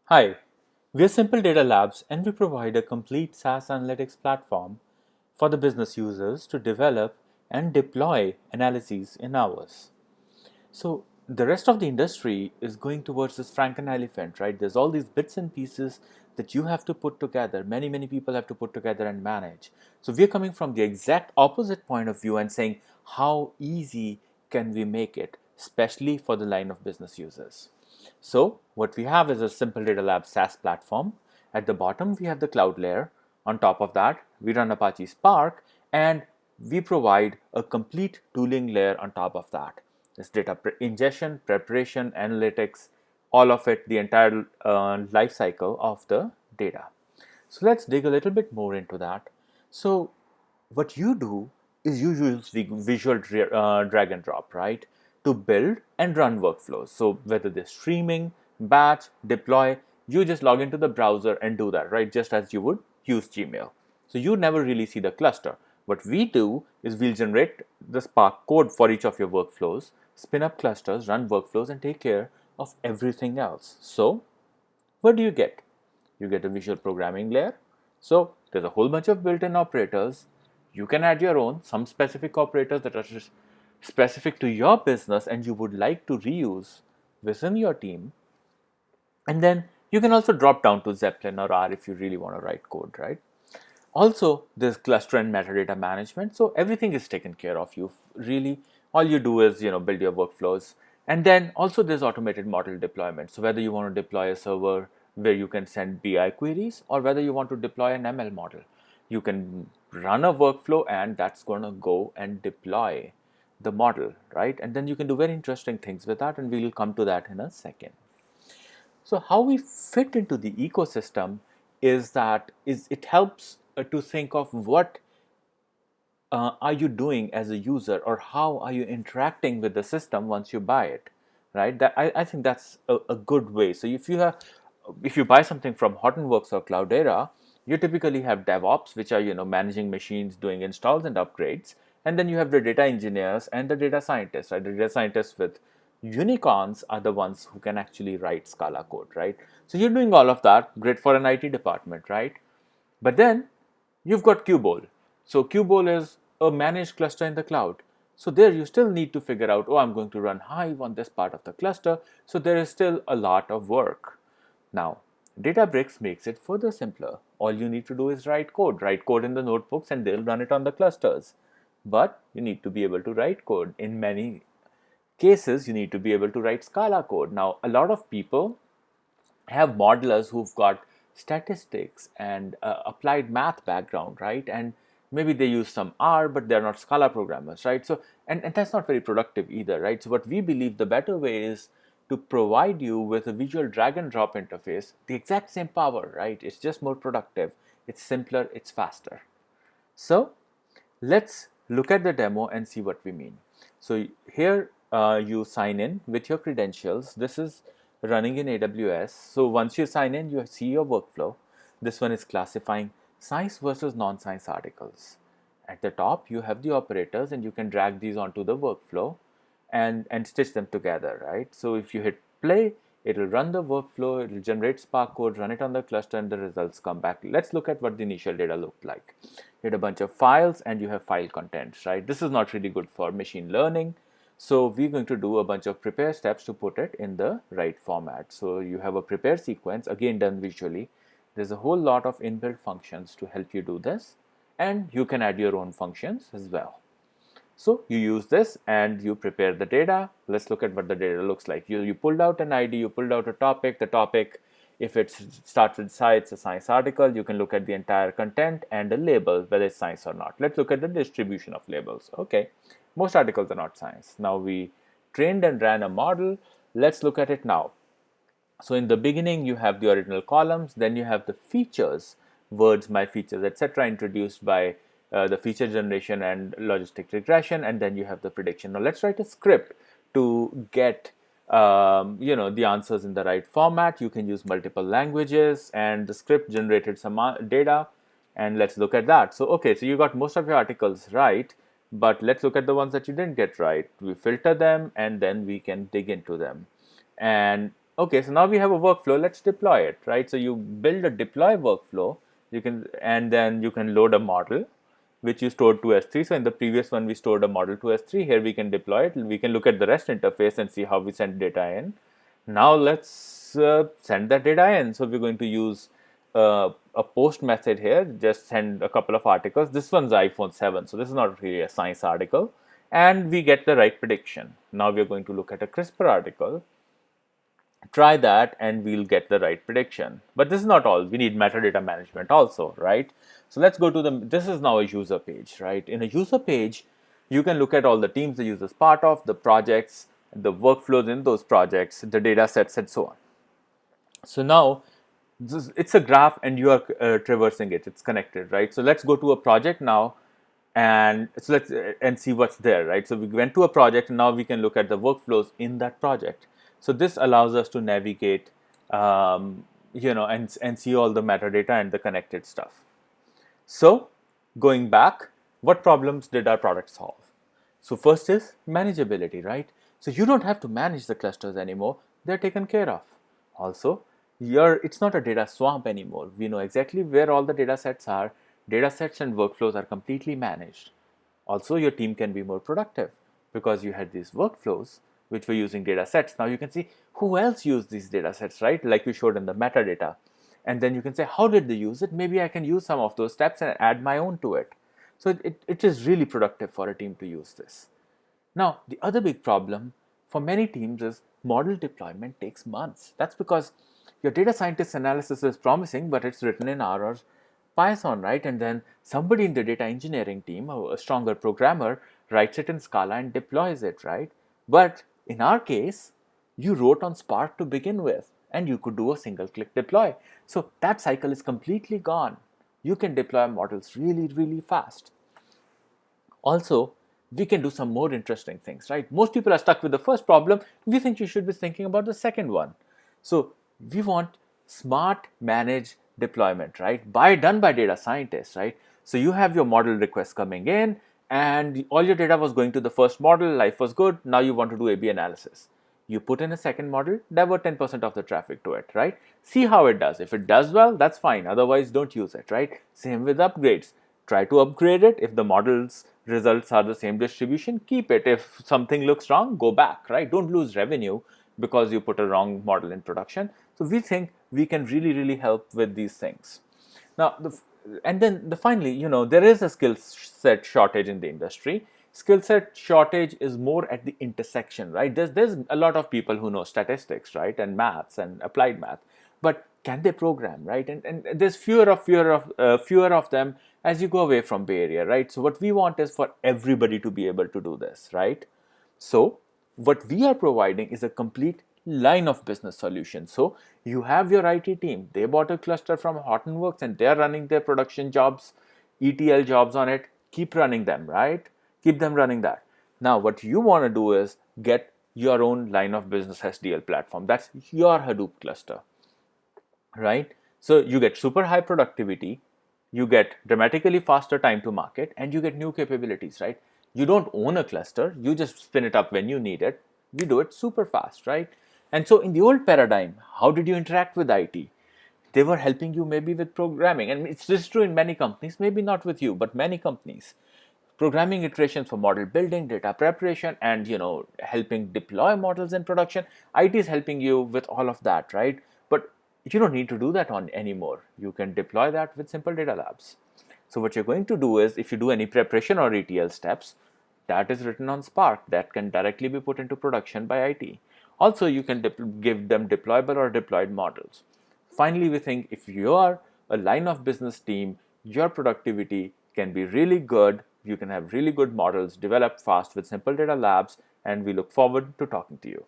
Hi, we are SimpleDataLabs and we provide a complete SaaS analytics platform for the business users to develop and deploy analyses in hours. So the rest of the industry is going towards this Franken elephant, right? There's all these bits and pieces that you have to put together. Many people have to put together and manage. So we're coming from the exact opposite point of view and saying how easy can we make it, especially for the line of business users. So what we have is a simple data lab SaaS platform. At the bottom, we have the cloud layer. On top of that, we run Apache Spark, and we provide a complete tooling layer on top of that. This data ingestion, preparation, analytics, all of it, the entire life cycle of the data. So let's dig a little bit more into that. So what you do is you use visual drag and drop, right, to build and run workflows. So whether they're streaming, batch, deploy, you just log into the browser and do that, right, just as you would use Gmail. So you never really see the cluster. What we do is we'll generate the Spark code for each of your workflows, spin up clusters, run workflows, and take care of everything else. So what do you get? You get a visual programming layer. So there's a whole bunch of built-in operators. You can add your own, some specific operators that are just specific to your business and you would like to reuse within your team. And then you can also drop down to Zeppelin or R if you really want to write code, right? Also, there's cluster and metadata management. So everything is taken care of. You really, all you do is, build your workflows. And then also there's automated model deployment. So whether you want to deploy a server where you can send BI queries or whether you want to deploy an ML model, you can run a workflow and that's going to go and deploy the model, right? And then you can do very interesting things with that, and we will come to that in a second. So how we fit into the ecosystem is it helps to think of what are you doing as a user, or how are you interacting with the system once you buy it, right? I think that's a good way. So if you buy something from Hortonworks or Cloudera, you typically have DevOps, which are managing machines, doing installs and upgrades, and then you have the data engineers and the data scientists, right? The data scientists with unicorns are the ones who can actually write Scala code, right? So you're doing all of that, great for an IT department, right? But then you've got Kubol. So Kubol is a managed cluster in the cloud. So there you still need to figure out, oh, I'm going to run Hive on this part of the cluster. So there is still a lot of work. Now, Databricks makes it further simpler. All you need to do is write code in the notebooks, and they'll run it on the clusters. But you need to be able to write code. In many cases, you need to be able to write Scala code. Now, a lot of people have modelers who've got statistics and applied math background, right? And maybe they use some R, but they're not Scala programmers, right? So, and that's not very productive either, right? So what we believe the better way is to provide you with a visual drag and drop interface, the exact same power, right? It's just more productive, it's simpler, it's faster. So let's look at the demo and see what we mean. So here you sign in with your credentials. This is running in AWS. So once you sign in, you see your workflow. This one is classifying science versus non-science articles. At the top, you have the operators, and you can drag these onto the workflow and stitch them together, right? So if you hit play, it will run the workflow, it will generate Spark code, run it on the cluster, and the results come back. Let's look at what the initial data looked like. You had a bunch of files and you have file contents, right? This is not really good for machine learning. So we're going to do a bunch of prepare steps to put it in the right format. So you have a prepare sequence, again done visually. There's a whole lot of inbuilt functions to help you do this, and you can add your own functions as well. So you use this and you prepare the data. Let's look at what the data looks like. You pulled out an ID, you pulled out a topic. The topic, if it starts with science, a science article, you can look at the entire content and a label, whether it's science or not. Let's look at the distribution of labels. Okay, most articles are not science. Now we trained and ran a model. Let's look at it now. So in the beginning, you have the original columns, then you have the features, words, my features, etc., introduced by the feature generation and logistic regression, and then you have the prediction. Now let's write a script to get the answers in the right format. You can use multiple languages, and the script generated some data, and let's look at that. So okay, so you got most of your articles right, but let's look at the ones that you didn't get right. We filter them, and then we can dig into them. And Okay, so now we have a workflow. Let's deploy it, right? So you build a deploy workflow. And then you can load a model, which you stored to S3. So in the previous one, we stored a model to S3. Here we can deploy it. We can look at the REST interface and see how we send data in. Now let's send that data in. So we're going to use a post method here. Just send a couple of articles. This one's iPhone 7, so this is not really a science article. And we get the right prediction. Now we're going to look at a CRISPR article. Try that and we'll get the right prediction. But this is not all. We need metadata management also, right? So let's go to this is now a user page, right? In a user page, you can look at all the teams the user is part of, the projects, the workflows in those projects, the data sets, and so on. So now it's a graph and you are traversing it. It's connected, right? So let's go to a project now and so let's and see what's there, right? So we went to a project and now we can look at the workflows in that project. So this allows us to navigate, and see all the metadata and the connected stuff. So going back, what problems did our product solve? So first is manageability, right? So you don't have to manage the clusters anymore. They're taken care of. Also, it's not a data swamp anymore. We know exactly where all the data sets are. Data sets and workflows are completely managed. Also, your team can be more productive because you had these workflows which were using data sets. Now you can see who else used these data sets, right? Like we showed in the metadata. And then you can say, how did they use it? Maybe I can use some of those steps and add my own to it. So it is really productive for a team to use this. Now, the other big problem for many teams is model deployment takes months. That's because your data scientist analysis is promising, but it's written in R or Python, right? And then somebody in the data engineering team, a stronger programmer, writes it in Scala and deploys it, right? But in our case, you wrote on Spark to begin with, and you could do a single click deploy. So that cycle is completely gone. You can deploy models really, really fast. Also, we can do some more interesting things, right? Most people are stuck with the first problem. We think you should be thinking about the second one. So we want smart managed deployment, right? Done by data scientists, right? So you have your model requests coming in and all your data was going to the first model, life was good. Now you want to do A/B analysis. You put in a second model, divert 10% of the traffic to it, right? See how it does. If it does well, that's fine. Otherwise, don't use it, right? Same with upgrades. Try to upgrade it. If the model's results are the same distribution, keep it. If something looks wrong, go back, right? Don't lose revenue because you put a wrong model in production. So we think we can really, really help with these things. Now, finally, there is a skill set shortage in the industry. Skill set shortage is more at the intersection, right? There's a lot of people who know statistics, right, and maths and applied math, but can they program, right? And there's fewer of them as you go away from Bay Area, right? So what we want is for everybody to be able to do this, right? So what we are providing is a complete line of business solution. So you have your IT team. They bought a cluster from Hortonworks and they're running their production jobs, ETL jobs on it. Keep running them, right? Keep them running that. Now what you want to do is get your own line of business SDL platform. That's your Hadoop cluster, right? So you get super high productivity, you get dramatically faster time to market, and you get new capabilities, right? You don't own a cluster, you just spin it up when you need it. We do it super fast, right? And so in the old paradigm, how did you interact with IT? They were helping you maybe with programming, and it's just true in many companies, maybe not with you, but many companies. Programming iterations for model building, data preparation, and helping deploy models in production. IT is helping you with all of that, right? But you don't need to do that on anymore. You can deploy that with SimpleDataLabs. So what you're going to do is, if you do any preparation or ETL steps, that is written on Spark that can directly be put into production by IT. Also, you can give them deployable or deployed models. Finally, we think if you are a line of business team, your productivity can be really good. You can have really good models developed fast with SimpleDataLabs, and we look forward to talking to you.